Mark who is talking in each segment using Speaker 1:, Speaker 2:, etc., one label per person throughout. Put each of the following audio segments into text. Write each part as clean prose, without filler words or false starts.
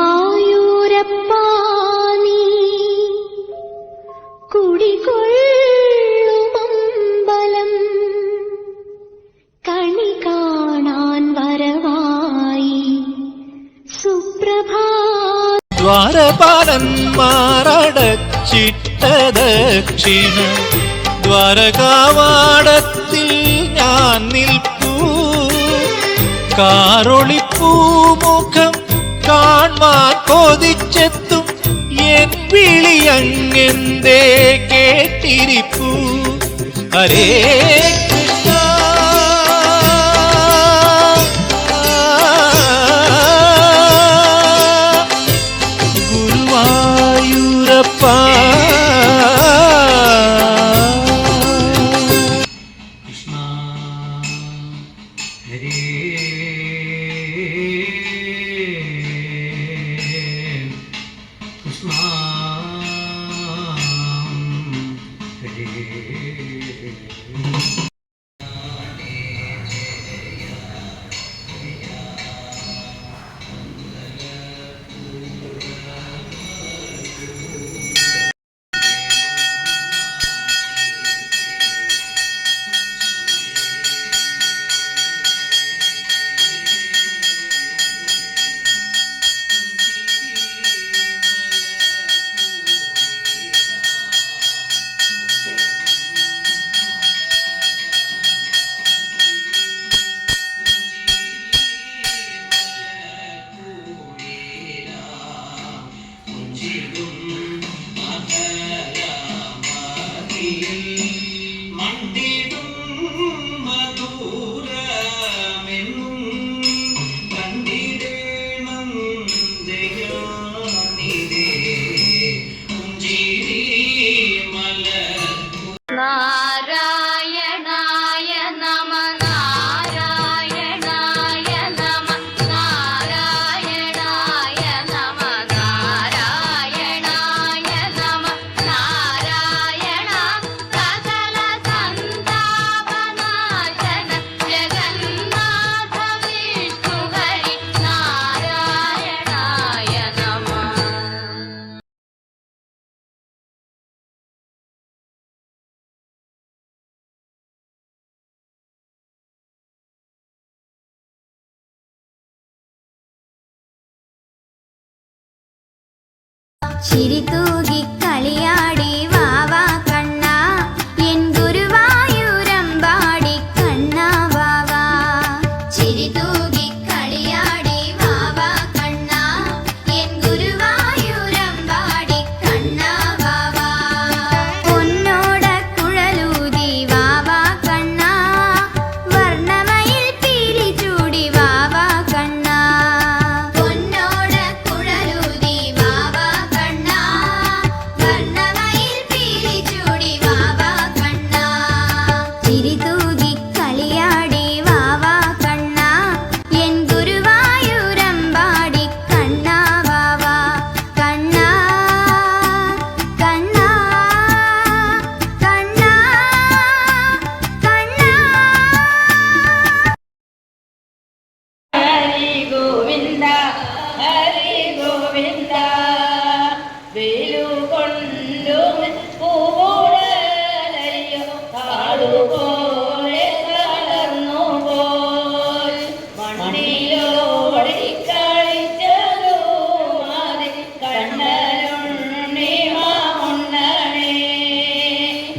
Speaker 1: ഗുരുവായൂരപ്പാ നീ കുടികൊള്ളുമമ്പലം കണി കാണാൻ വരവായി സുപ്രഭാത.
Speaker 2: ദ്വാരപാലന്മാരടച്ചിട്ട ദക്ഷിണ ദ്വാരകാവാടത്തിൽ ഞാൻ നിൽപ്പൂ. കാറൊളിപ്പൂമുഖം കാൺമാൻ കൊതിച്ചെത്തും എൻ വിളിയങ്ങെന്തേ കേട്ടിരിപ്പൂ. ഹരേ കൃഷ്ണ ഗുരുവായൂരപ്പാ.
Speaker 1: ചിരി തൂകി കളിയാടി വാവാ കണ്ണ എൻ ഗുരുവായൂരമ്പാടി കണ്ണ വാവാ. ചിരി തൂകി കളിയാടി വാവാ കണ്ണ എൻ ഗുരുവായൂരമ്പാടി കണ്ണ വാവാ. പൊന്നോട കുഴലൂതി വാവാ കണ്ണ വർണ്ണമയിൽ പീലി ചൂടി വാവാ കണ്ണ. പൊന്നോട കുഴലൂതി വാവാ കണ്ണ വർണ്ണമയിൽ പീലി ചൂടി വാവാ കണ്ണ. ചിരി തൂകി കളിയാടി വാവാ കണ്ണ എൻ ഗുരുവായൂരമ്പാടി കണ്ണ വാവാ. കണ്ണ കണ്ണ കണ്ണ കണ്ണ.
Speaker 3: ഹരി ഗോവിന്ദ ഹരി ഗോവിന്ദ വെയിലുകൊണ്ടു പൂവുടലയ്യോ കാടുപോലെ തളർന്നു പോൽ മണ്ണിലോടി കളിച്ചതു മതി കണ്ണനുണ്ണി മാമുണ്ണണേ.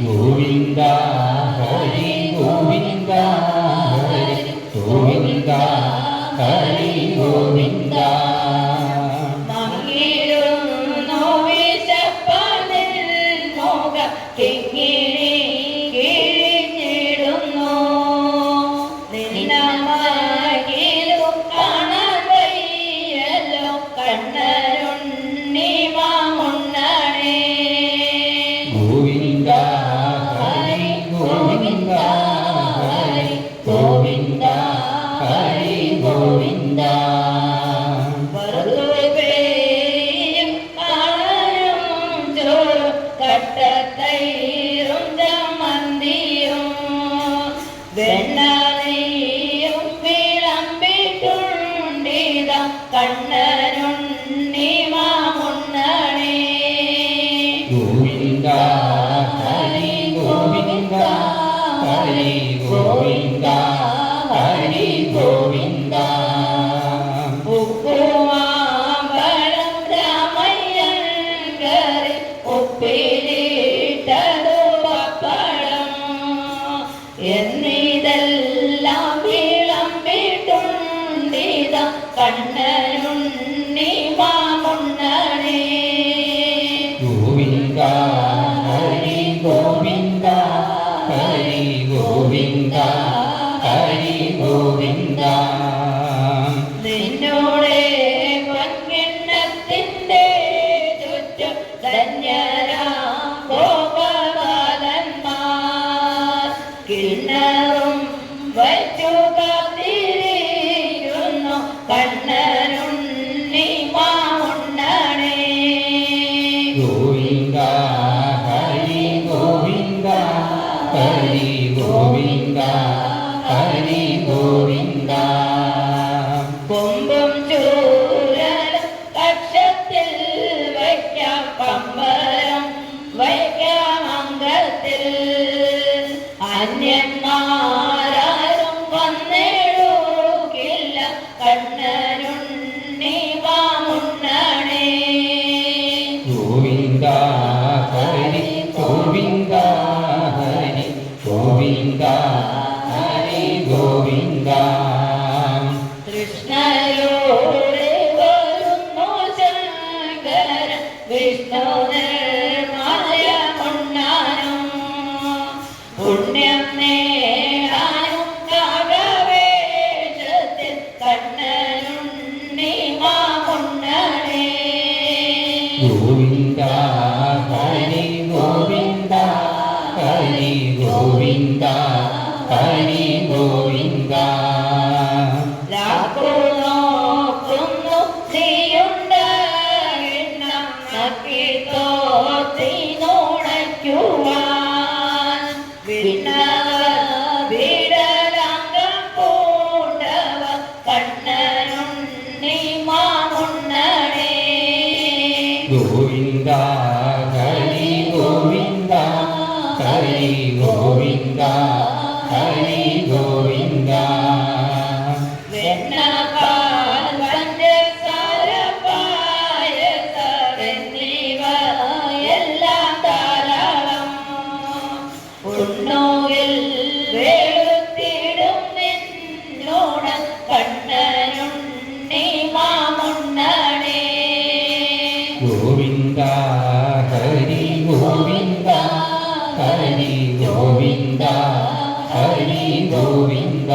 Speaker 4: ഗോവിന്ദ ഹരി ഗോവിന്ദ ഹരി ഗോവിന്ദ ഹരി ഗോവിന്ദ.
Speaker 3: മങ്ങിടുന്നു വിശപ്പതിൽ മുഖം കിങ്ങിണി കിഴിഞ്ഞിടുന്നു. നിന്നമകിലും കാണാൻ വയ്യല്ലോ കണ്ണനുണ്ണി മാമുണ്ണണേ.
Speaker 4: ഗോവിന്ദ ഹരി ഗോവിന്ദ ഹരി ഗോവിന്ദ ഹരി ഗോവിന്ദ.
Speaker 3: വറുത്തു
Speaker 4: ഹരി ഗോവിന്ദ.
Speaker 3: നിന്നോടെ പൊൻകിണ്ണത്തിന്റെ ചുറ്റും ധന്യരാം ഗോപബാലന്മാർ കിണ്ണറും വച്ചു കാത്തിരിക്കുന്നു കണ്ണനുണ്ണി മാമുണ്ണണേ.
Speaker 4: ഗോവിന്ദ ഹരി ഗോവിന്ദ ഹരി ഗോവിന്ദ ഹരി ഗോവിന്ദ.
Speaker 3: കൊമ്പും ചൂരലും കക്ഷത്തിൽ വയ്ക്കാം പമ്പരം വയ്ക്കാം അംഗത്തിൽ അന്യന്മാരും വന്നിടുകില്ല കണ്ണനുണ്ണി മാമുണ്ണണേ.
Speaker 4: ഗോവിന്ദ ഹരി ഗോവിന്ദ ഹരി ഗോവിന്ദ ഹരി ഗോവിന്ദ.
Speaker 3: കൃഷ്ണയോടെ വരുന്നു ശങ്കര വിഷ്ണു നിർമ്മല മുണ്ണാനും പുണ്യം നേടാനും കാകവേഷത്തിൽ കണ്ണനുണ്ണി മാമുണ്ണണേ.
Speaker 4: ഗോവിന്ദ ഹരി ഗോവിന്ദ ഹരി ഗോവിന്ദ ഹരി ഗോവിന്ദ.
Speaker 3: നോക്കുന്നു നീയുണ്ടെണ്ണം നക്കിത്തോത്തിനുണയ്ക്കുവാൻ വിടലംഗം പൂണ്ടവ കണ്ണനുണ്ണി മാമുണ്ണണേ.
Speaker 4: ഗോവിന്ദ ഹരി ഗോവിന്ദ ഹരി ഗോവിന്ദ ഹരി ഗോവിന്ദ.
Speaker 3: വെണ്ണപ്പാൽ പഞ്ചസാര പായസം എന്നിവ എല്ലാം ധാരാളം ഉണ്ണുകിൽ വെളുത്തിടും നിന്നോട് കണ്ണനുണ്ണി മാമുണ്ണണേ.
Speaker 4: ഗോവിന്ദ ഹരി ഗോവിന്ദ ഹരി ഗോവിന്ദ ഹരി ഗോവിന്ദ.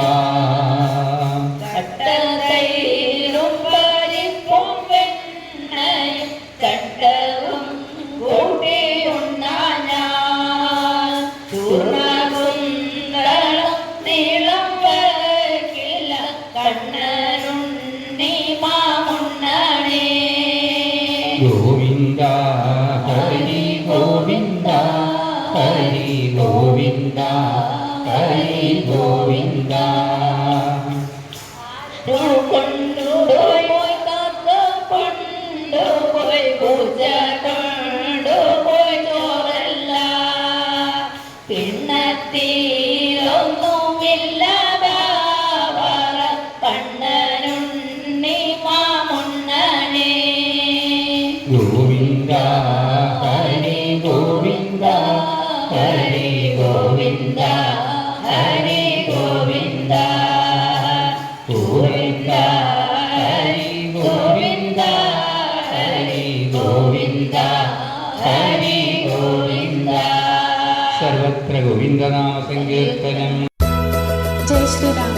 Speaker 3: കട്ടതൈരും പരിപ്പും വെണ്ണയും ചട്ടവും കൂട്ടിയുണ്ണാൻ ഞാൻ ചൂർണകുന്തളം നീളം വയ്ക്കില്ല കണ്ണനുണ്ണി മാമുണ്ണണേ.
Speaker 4: ഗോവിന്ദ ഹരി ഗോവിന്ദ ഹരി ഗോവിന്ദ ഹരി ഗോവിന്ദ.
Speaker 3: കൊണ്ടുപോയി കാക്ക കൊണ്ടുപോയി പൂജ കൊണ്ടുപോയി ചോറല്ല പിന്നത്തീരൊന്നുമില്ലാതാവറ കണ്ണനുണ്ണി മാമുണ്ണണേ.
Speaker 4: ഗോവിന്ദ ഹരി ഗോവിന്ദ ഹരി ഗോവിന്ദ ഹരി ഗോവിന്ദ. ഗോവിന്ദ ഹരി ഗോവിന്ദ ഹരി ഗോവിന്ദ ഹരി ഗോവിന്ദ. സർവത്ര ഗോവിന്ദനാമ സങ്കീർത്തനം.
Speaker 5: जय श्री राम.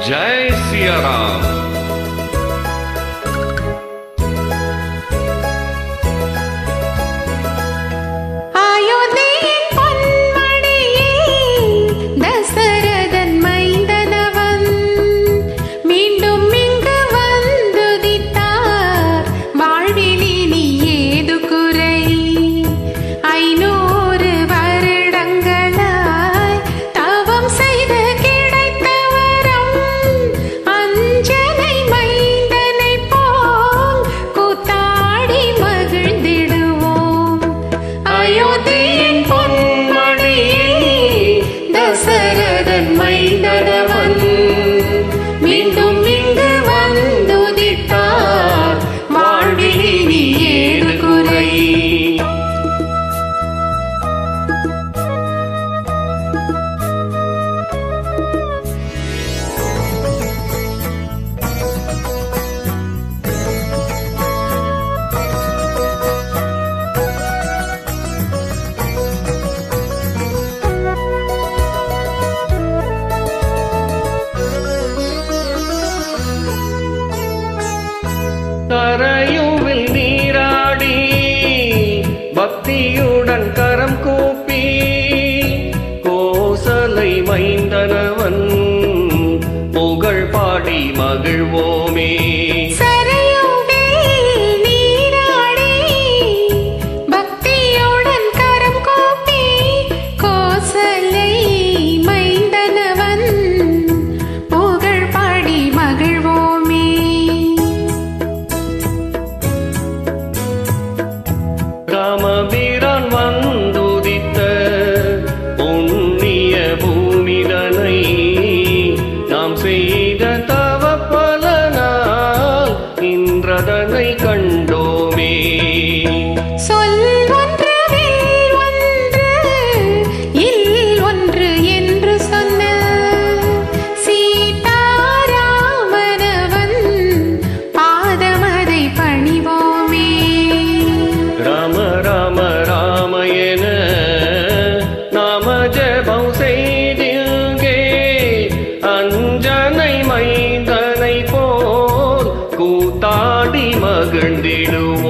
Speaker 2: जय सिया राम.
Speaker 5: അയോധ്യയിൻ പൊന്മണിയേ ദശരഥൻ മൈന്ദനവൻ மீண்டும் இங்கு வந்துதித்தார் வாழ்விலினி ஏது குறை 500 வருடங்களாய் தவம் செய்து கிடைத்த வரம் அஞ்சனை மைந்தனை போல் கூத்தாடி மகிழ்ந்திடுவோம். அயோத்தியின் பொன்மணியே தசரதன் மைந்தனவன் மீண்டும் இங்கு வந்துதித்தார் வாழ்விலினி ஏது குறை.
Speaker 2: மைந்தனவன் புகழ் பாடி மகிழ்வோமே. ராமபிரான் வந்துதித்த புண்ணிய பூமிதனை நாம் செய்த தவ பலனால் இன்றதனை கண்டோமே. அஞ்சனை மைந்தனை போல் கூத்தாடி மகிழ்ந்திடுவோம்.